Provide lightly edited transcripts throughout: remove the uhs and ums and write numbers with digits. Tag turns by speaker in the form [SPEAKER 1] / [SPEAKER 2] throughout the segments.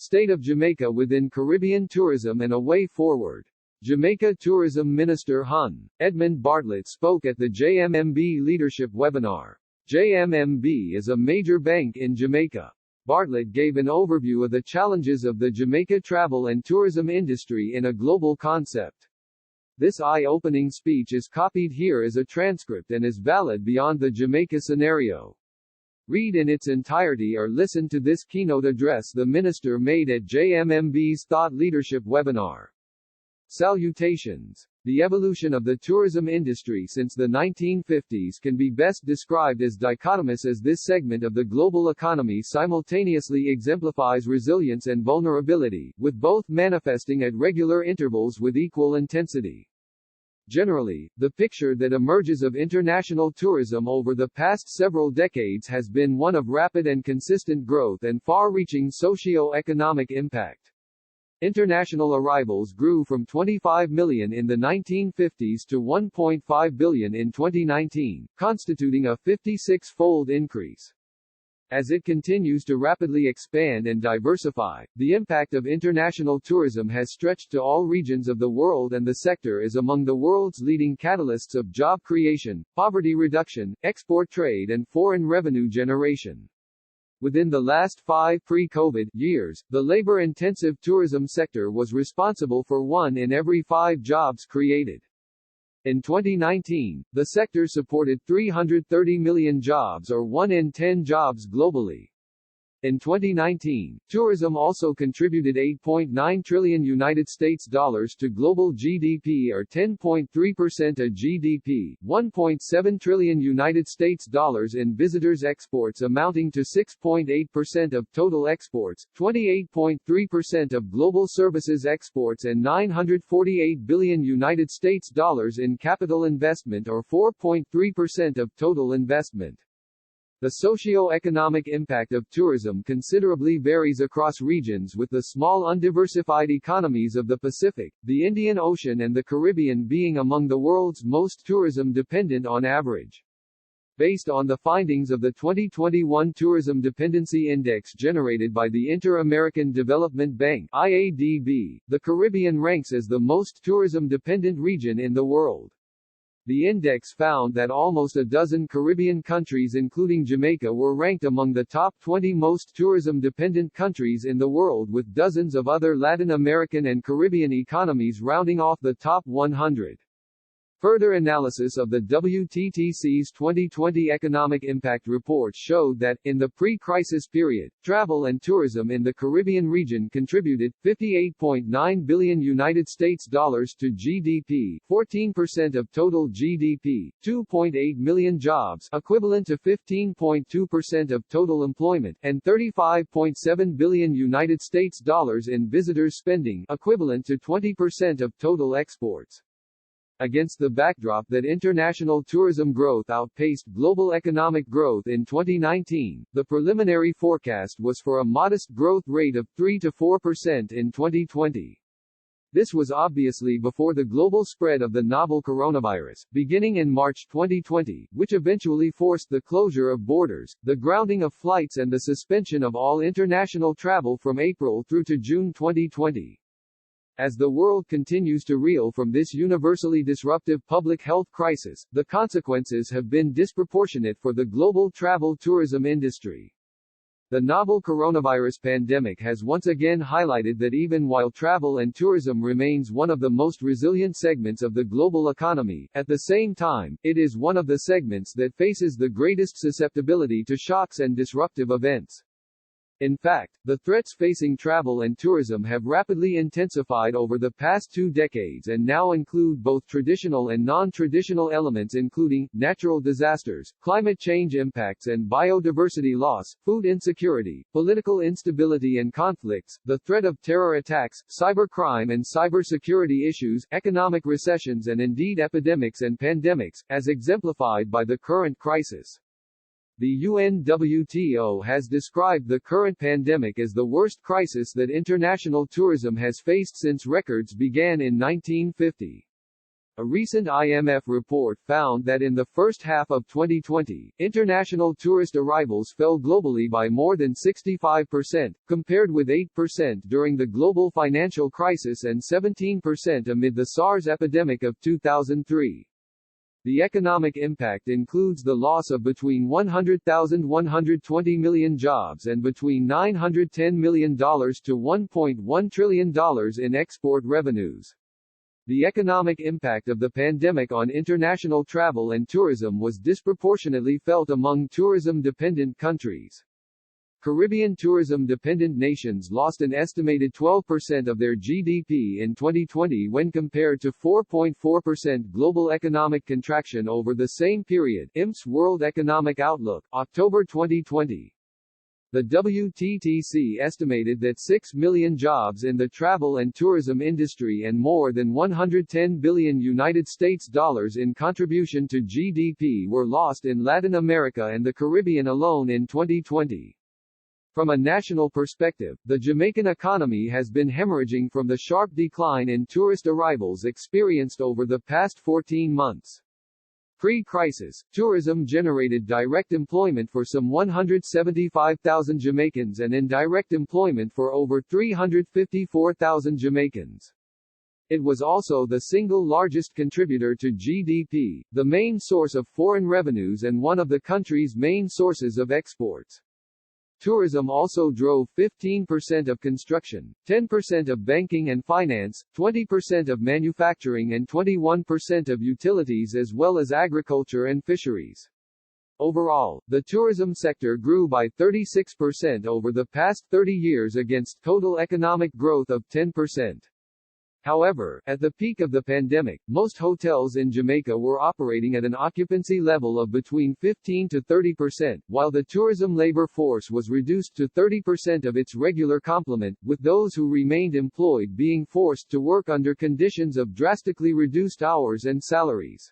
[SPEAKER 1] State of Jamaica within Caribbean tourism and a way forward. Jamaica Tourism Minister Hon. Edmund Bartlett spoke at the JMMB Leadership Webinar. JMMB is a major bank in Jamaica. Bartlett gave an overview of the challenges of the Jamaica travel and tourism industry in a global concept. This eye-opening speech is copied here as a transcript and is valid beyond the Jamaica scenario. Read in its entirety or listen to this keynote address the minister made at JMMB's Thought Leadership Webinar. Salutations. The evolution of the tourism industry since the 1950s can be best described as dichotomous, as this segment of the global economy simultaneously exemplifies resilience and vulnerability, with both manifesting at regular intervals with equal intensity. Generally, the picture that emerges of international tourism over the past several decades has been one of rapid and consistent growth and far-reaching socio-economic impact. International arrivals grew from 25 million in the 1950s to 1.5 billion in 2019, constituting a 56-fold increase. As it continues to rapidly expand and diversify, the impact of international tourism has stretched to all regions of the world, and the sector is among the world's leading catalysts of job creation, poverty reduction, export trade and foreign revenue generation. Within the last 5 pre-COVID years, the labor-intensive tourism sector was responsible for 1 in every 5 jobs created. In 2019, the sector supported 330 million jobs, or 1 in 10 jobs globally. In 2019, tourism also contributed $8.9 trillion to global GDP, or 10.3% of GDP, $1.7 trillion in visitors exports amounting to 6.8% of total exports, 28.3% of global services exports, and $948 billion in capital investment, or 4.3% of total investment. The socio-economic impact of tourism considerably varies across regions, with the small undiversified economies of the Pacific, the Indian Ocean and the Caribbean being among the world's most tourism-dependent on average. Based on the findings of the 2021 Tourism Dependency Index generated by the Inter-American Development Bank (IADB), the Caribbean ranks as the most tourism-dependent region in the world. The index found that almost a dozen Caribbean countries, including Jamaica, were ranked among the top 20 most tourism-dependent countries in the world, with dozens of other Latin American and Caribbean economies rounding off the top 100. Further analysis of the WTTC's 2020 Economic Impact Report showed that, in the pre-crisis period, travel and tourism in the Caribbean region contributed $58.9 billion to GDP, 14% of total GDP, 2.8 million jobs, equivalent to 15.2% of total employment, and $35.7 billion in visitors spending, equivalent to 20% of total exports. Against the backdrop that international tourism growth outpaced global economic growth in 2019, the preliminary forecast was for a modest growth rate of 3 to 4% in 2020. This was obviously before the global spread of the novel coronavirus, beginning in March 2020, which eventually forced the closure of borders, the grounding of flights and the suspension of all international travel from April through to June 2020. As the world continues to reel from this universally disruptive public health crisis, the consequences have been disproportionate for the global travel tourism industry. The novel coronavirus pandemic has once again highlighted that even while travel and tourism remains one of the most resilient segments of the global economy, at the same time, it is one of the segments that faces the greatest susceptibility to shocks and disruptive events. In fact, the threats facing travel and tourism have rapidly intensified over the past 2 decades and now include both traditional and non-traditional elements, including natural disasters, climate change impacts and biodiversity loss, food insecurity, political instability and conflicts, the threat of terror attacks, cybercrime and cybersecurity issues, economic recessions and indeed epidemics and pandemics, as exemplified by the current crisis. The UNWTO has described the current pandemic as the worst crisis that international tourism has faced since records began in 1950. A recent IMF report found that in the first half of 2020, international tourist arrivals fell globally by more than 65%, compared with 8% during the global financial crisis and 17% amid the SARS epidemic of 2003. The economic impact includes the loss of between 100,000 and 120 million jobs and between $910 million to $1.1 trillion in export revenues. The economic impact of the pandemic on international travel and tourism was disproportionately felt among tourism-dependent countries. Caribbean tourism-dependent nations lost an estimated 12% of their GDP in 2020 when compared to 4.4% global economic contraction over the same period. IMF's World Economic Outlook, October 2020. The WTTC estimated that 6 million jobs in the travel and tourism industry and more than $110 billion in contribution to GDP were lost in Latin America and the Caribbean alone in 2020. From a national perspective, the Jamaican economy has been hemorrhaging from the sharp decline in tourist arrivals experienced over the past 14 months. Pre-crisis, tourism generated direct employment for some 175,000 Jamaicans and indirect employment for over 354,000 Jamaicans. It was also the single largest contributor to GDP, the main source of foreign revenues and one of the country's main sources of exports. Tourism also drove 15% of construction, 10% of banking and finance, 20% of manufacturing and 21% of utilities as well as agriculture and fisheries. Overall, the tourism sector grew by 36% over the past 30 years against total economic growth of 10%. However, at the peak of the pandemic, most hotels in Jamaica were operating at an occupancy level of between 15 to 30%, while the tourism labor force was reduced to 30% of its regular complement, with those who remained employed being forced to work under conditions of drastically reduced hours and salaries.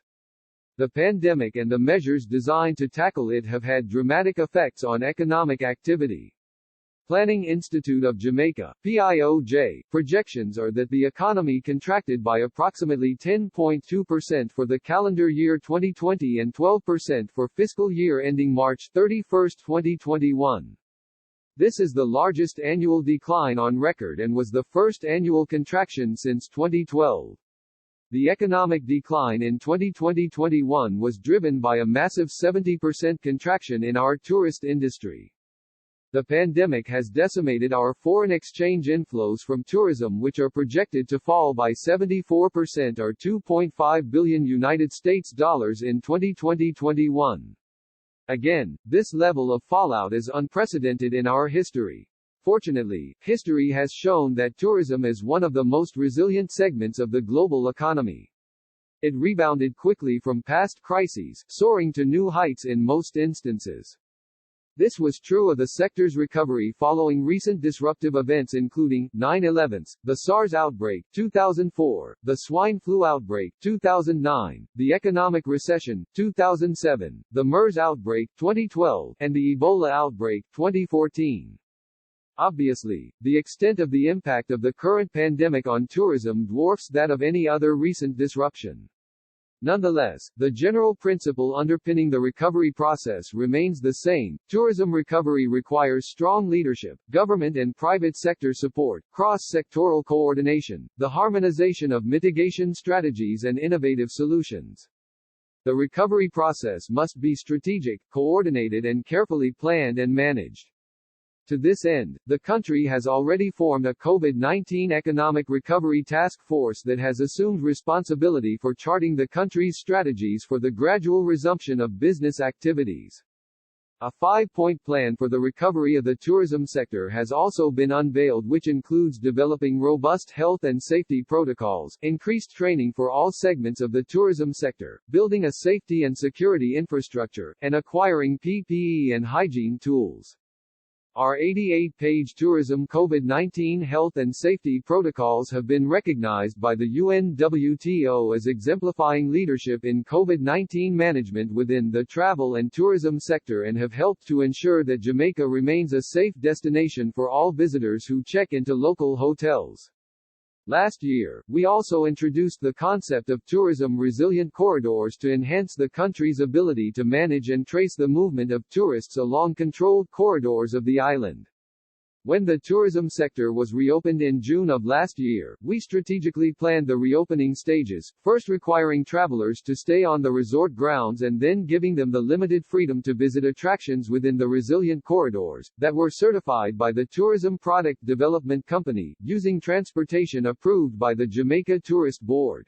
[SPEAKER 1] The pandemic and the measures designed to tackle it have had dramatic effects on economic activity. Planning Institute of Jamaica, PIOJ, projections are that the economy contracted by approximately 10.2% for the calendar year 2020 and 12% for fiscal year ending March 31, 2021. This is the largest annual decline on record and was the first annual contraction since 2012. The economic decline in 2020-21 was driven by a massive 70% contraction in our tourist industry. The pandemic has decimated our foreign exchange inflows from tourism, which are projected to fall by 74% or $2.5 billion in 2020-21. Again, this level of fallout is unprecedented in our history. Fortunately, history has shown that tourism is one of the most resilient segments of the global economy. It rebounded quickly from past crises, soaring to new heights in most instances. This was true of the sector's recovery following recent disruptive events including 9/11, the SARS outbreak, 2004, the swine flu outbreak, 2009, the economic recession, 2007, the MERS outbreak, 2012, and the Ebola outbreak, 2014. Obviously, the extent of the impact of the current pandemic on tourism dwarfs that of any other recent disruption. Nonetheless, the general principle underpinning the recovery process remains the same. Tourism recovery requires strong leadership, government and private sector support, cross-sectoral coordination, the harmonization of mitigation strategies and innovative solutions. The recovery process must be strategic, coordinated and carefully planned and managed. To this end, the country has already formed a COVID-19 Economic Recovery Task Force that has assumed responsibility for charting the country's strategies for the gradual resumption of business activities. A 5-point plan for the recovery of the tourism sector has also been unveiled, which includes developing robust health and safety protocols, increased training for all segments of the tourism sector, building a safety and security infrastructure, and acquiring PPE and hygiene tools. Our 88-page tourism COVID-19 health and safety protocols have been recognized by the UNWTO as exemplifying leadership in COVID-19 management within the travel and tourism sector and have helped to ensure that Jamaica remains a safe destination for all visitors who check into local hotels. Last year, we also introduced the concept of tourism-resilient corridors to enhance the country's ability to manage and trace the movement of tourists along controlled corridors of the island. When the tourism sector was reopened in June of last year, we strategically planned the reopening stages, first requiring travelers to stay on the resort grounds and then giving them the limited freedom to visit attractions within the resilient corridors, that were certified by the Tourism Product Development Company, using transportation approved by the Jamaica Tourist Board.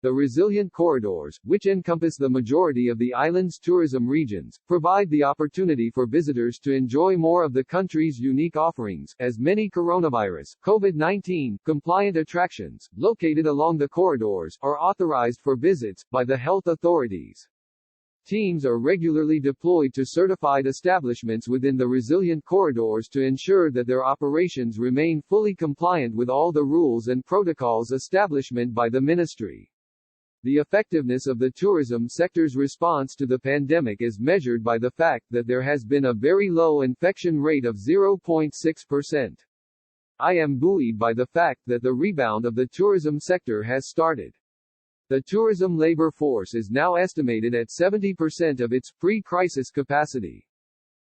[SPEAKER 1] The resilient corridors, which encompass the majority of the island's tourism regions, provide the opportunity for visitors to enjoy more of the country's unique offerings, as many coronavirus (COVID-19) compliant attractions, located along the corridors, are authorized for visits by the health authorities. Teams are regularly deployed to certified establishments within the resilient corridors to ensure that their operations remain fully compliant with all the rules and protocols established by the ministry. The effectiveness of the tourism sector's response to the pandemic is measured by the fact that there has been a very low infection rate of 0.6%. I am buoyed by the fact that the rebound of the tourism sector has started. The tourism labor force is now estimated at 70% of its pre-crisis capacity.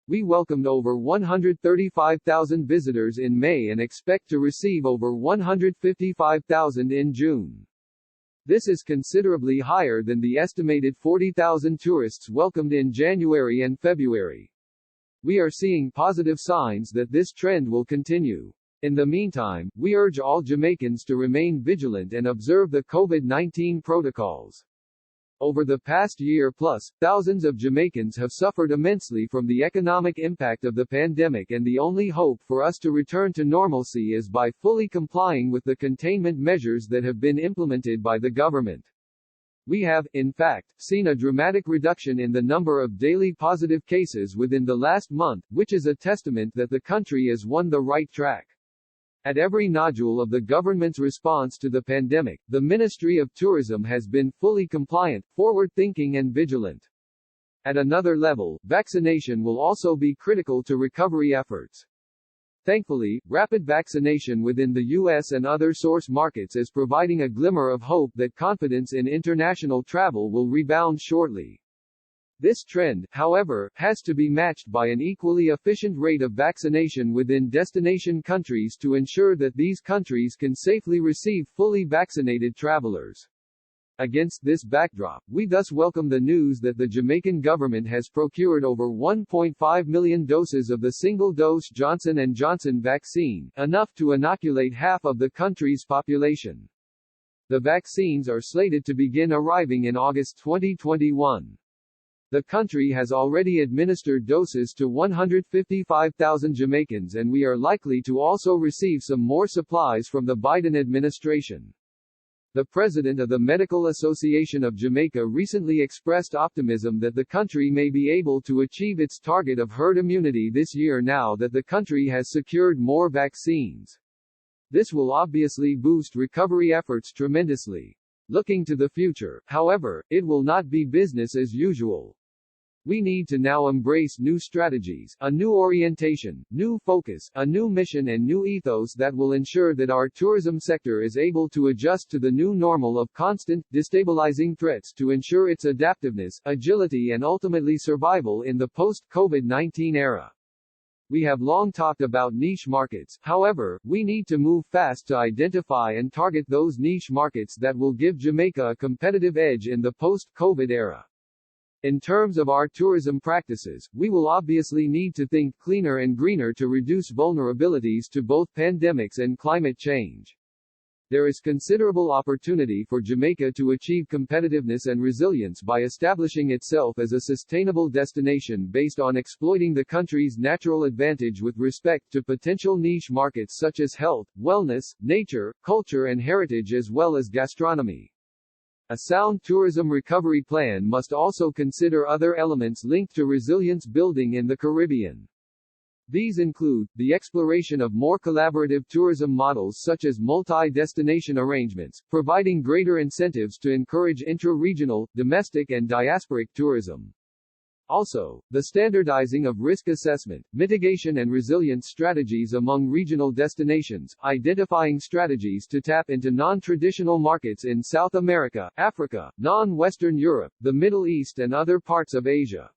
[SPEAKER 1] We welcomed over 135,000 visitors in May and expect to receive over 155,000 in June. This is considerably higher than the estimated 40,000 tourists welcomed in January and February. We are seeing positive signs that this trend will continue. In the meantime, we urge all Jamaicans to remain vigilant and observe the COVID-19 protocols. Over the past year plus, thousands of Jamaicans have suffered immensely from the economic impact of the pandemic, and the only hope for us to return to normalcy is by fully complying with the containment measures that have been implemented by the government. We have, in fact, seen a dramatic reduction in the number of daily positive cases within the last month, which is a testament that the country is on the right track. At every nodule of the government's response to the pandemic, the Ministry of Tourism has been fully compliant, forward-thinking and vigilant. At another level, vaccination will also be critical to recovery efforts. Thankfully, rapid vaccination within the U.S. and other source markets is providing a glimmer of hope that confidence in international travel will rebound shortly. This trend, however, has to be matched by an equally efficient rate of vaccination within destination countries to ensure that these countries can safely receive fully vaccinated travelers. Against this backdrop, we thus welcome the news that the Jamaican government has procured over 1.5 million doses of the single-dose Johnson & Johnson vaccine, enough to inoculate half of the country's population. The vaccines are slated to begin arriving in August 2021. The country has already administered doses to 155,000 Jamaicans, and we are likely to also receive some more supplies from the Biden administration. The president of the Medical Association of Jamaica recently expressed optimism that the country may be able to achieve its target of herd immunity this year now that the country has secured more vaccines. This will obviously boost recovery efforts tremendously. Looking to the future, however, it will not be business as usual. We need to now embrace new strategies, a new orientation, new focus, a new mission and new ethos that will ensure that our tourism sector is able to adjust to the new normal of constant, destabilizing threats to ensure its adaptiveness, agility and ultimately survival in the post-COVID-19 era. We have long talked about niche markets, however, we need to move fast to identify and target those niche markets that will give Jamaica a competitive edge in the post-COVID era. In terms of our tourism practices, we will obviously need to think cleaner and greener to reduce vulnerabilities to both pandemics and climate change. There is considerable opportunity for Jamaica to achieve competitiveness and resilience by establishing itself as a sustainable destination based on exploiting the country's natural advantage with respect to potential niche markets such as health, wellness, nature, culture and heritage as well as gastronomy. A sound tourism recovery plan must also consider other elements linked to resilience building in the Caribbean. These include, the exploration of more collaborative tourism models such as multi-destination arrangements, providing greater incentives to encourage intra-regional, domestic and diasporic tourism. Also, the standardizing of risk assessment, mitigation and resilience strategies among regional destinations, identifying strategies to tap into non-traditional markets in South America, Africa, non-Western Europe, the Middle East and other parts of Asia.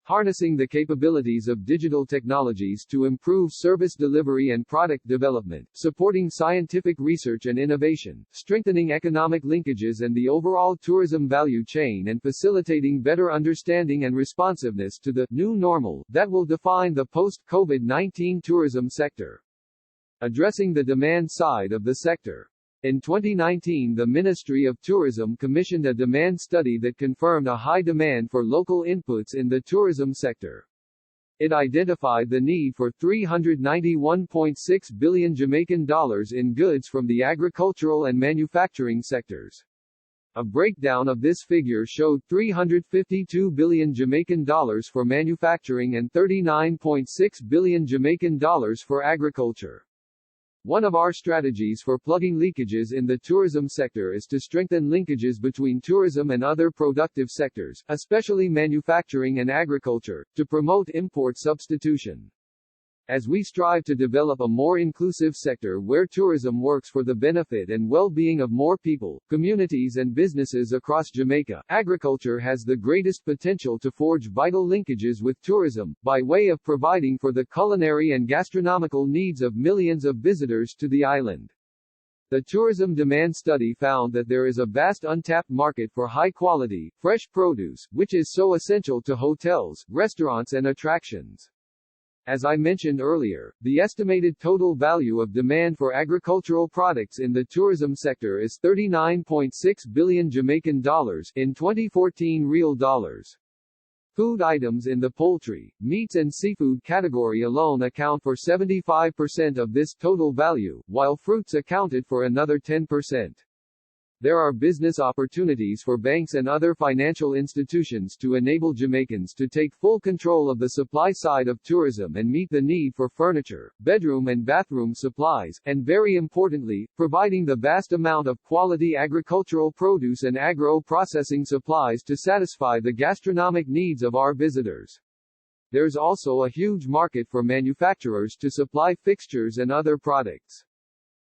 [SPEAKER 1] Harnessing the capabilities of digital technologies to improve service delivery and product development, supporting scientific research and innovation, strengthening economic linkages and the overall tourism value chain and facilitating better understanding and responsiveness to the new normal that will define the post-COVID-19 tourism sector. Addressing the demand side of the sector. In 2019, the Ministry of Tourism commissioned a demand study that confirmed a high demand for local inputs in the tourism sector. It identified the need for $391.6 billion Jamaican dollars in goods from the agricultural and manufacturing sectors. A breakdown of this figure showed $352 billion Jamaican dollars for manufacturing and $39.6 billion Jamaican dollars for agriculture. One of our strategies for plugging leakages in the tourism sector is to strengthen linkages between tourism and other productive sectors, especially manufacturing and agriculture, to promote import substitution. As we strive to develop a more inclusive sector where tourism works for the benefit and well-being of more people, communities and businesses across Jamaica, agriculture has the greatest potential to forge vital linkages with tourism, by way of providing for the culinary and gastronomical needs of millions of visitors to the island. The tourism demand study found that there is a vast untapped market for high-quality, fresh produce, which is so essential to hotels, restaurants and attractions. As I mentioned earlier, the estimated total value of demand for agricultural products in the tourism sector is $39.6 billion Jamaican dollars in 2014 real dollars. Food items in the poultry, meats and seafood category alone account for 75% of this total value, while fruits accounted for another 10%. There are business opportunities for banks and other financial institutions to enable Jamaicans to take full control of the supply side of tourism and meet the need for furniture, bedroom and bathroom supplies, and very importantly, providing the vast amount of quality agricultural produce and agro-processing supplies to satisfy the gastronomic needs of our visitors. There's also a huge market for manufacturers to supply fixtures and other products.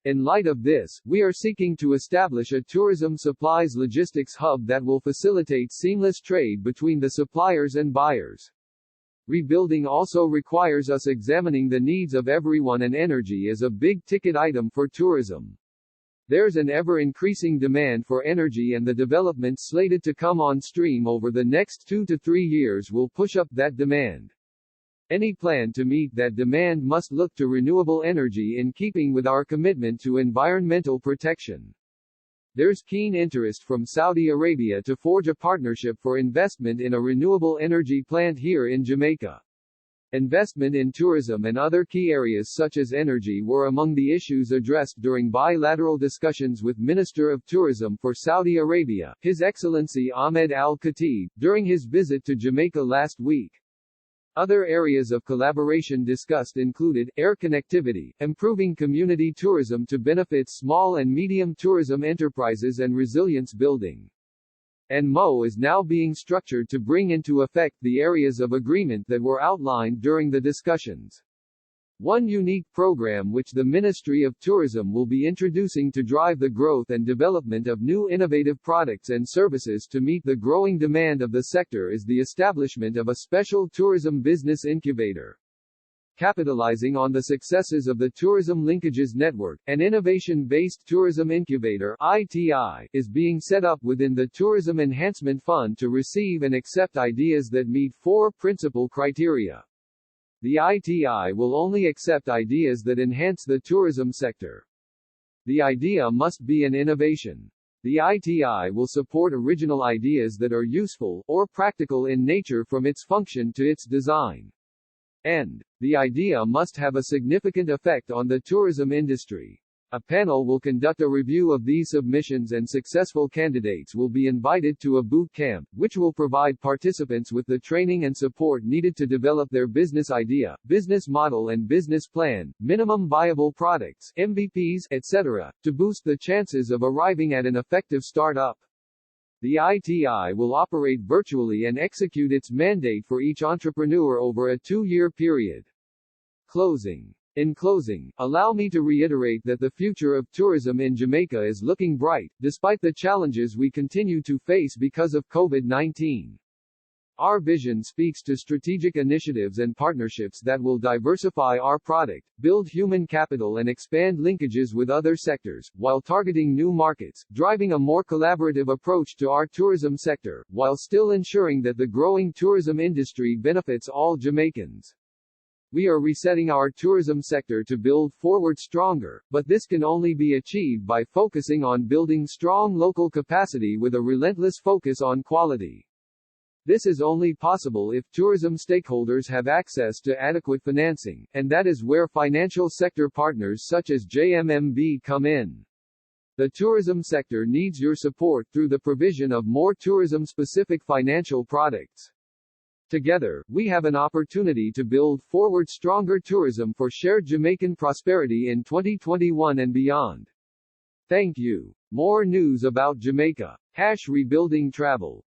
[SPEAKER 1] In light of this, we are seeking to establish a tourism supplies logistics hub that will facilitate seamless trade between the suppliers and buyers. Rebuilding also requires us examining the needs of everyone, and energy is a big-ticket item for tourism. There's an ever-increasing demand for energy, and the developments slated to come on stream over the next 2 to 3 years will push up that demand. Any plan to meet that demand must look to renewable energy in keeping with our commitment to environmental protection. There's keen interest from Saudi Arabia to forge a partnership for investment in a renewable energy plant here in Jamaica. Investment in tourism and other key areas such as energy were among the issues addressed during bilateral discussions with Minister of Tourism for Saudi Arabia, His Excellency Ahmed Al-Khatib, during his visit to Jamaica last week. Other areas of collaboration discussed included, air connectivity, improving community tourism to benefit small and medium tourism enterprises and resilience building. NMO is now being structured to bring into effect the areas of agreement that were outlined during the discussions. One unique program which the Ministry of Tourism will be introducing to drive the growth and development of new innovative products and services to meet the growing demand of the sector is the establishment of a special tourism business incubator. Capitalizing on the successes of the Tourism Linkages Network, an innovation-based tourism incubator (ITI) is being set up within the Tourism Enhancement Fund to receive and accept ideas that meet 4 principal criteria. The ITI will only accept ideas that enhance the tourism sector. The idea must be an innovation. The ITI will support original ideas that are useful, or practical in nature from its function to its design. And the idea must have a significant effect on the tourism industry. A panel will conduct a review of these submissions, and successful candidates will be invited to a boot camp, which will provide participants with the training and support needed to develop their business idea, business model and business plan, minimum viable products, MVPs, etc., to boost the chances of arriving at an effective startup. The ITI will operate virtually and execute its mandate for each entrepreneur over a 2-year period. Closing. In closing, allow me to reiterate that the future of tourism in Jamaica is looking bright, despite the challenges we continue to face because of COVID-19. Our vision speaks to strategic initiatives and partnerships that will diversify our product, build human capital and expand linkages with other sectors, while targeting new markets, driving a more collaborative approach to our tourism sector, while still ensuring that the growing tourism industry benefits all Jamaicans. We are resetting our tourism sector to build forward stronger, but this can only be achieved by focusing on building strong local capacity with a relentless focus on quality. This is only possible if tourism stakeholders have access to adequate financing, and that is where financial sector partners such as JMMB come in. The tourism sector needs your support through the provision of more tourism-specific financial products. Together, we have an opportunity to build forward stronger tourism for shared Jamaican prosperity in 2021 and beyond. Thank you. More news about Jamaica. #Rebuilding Travel.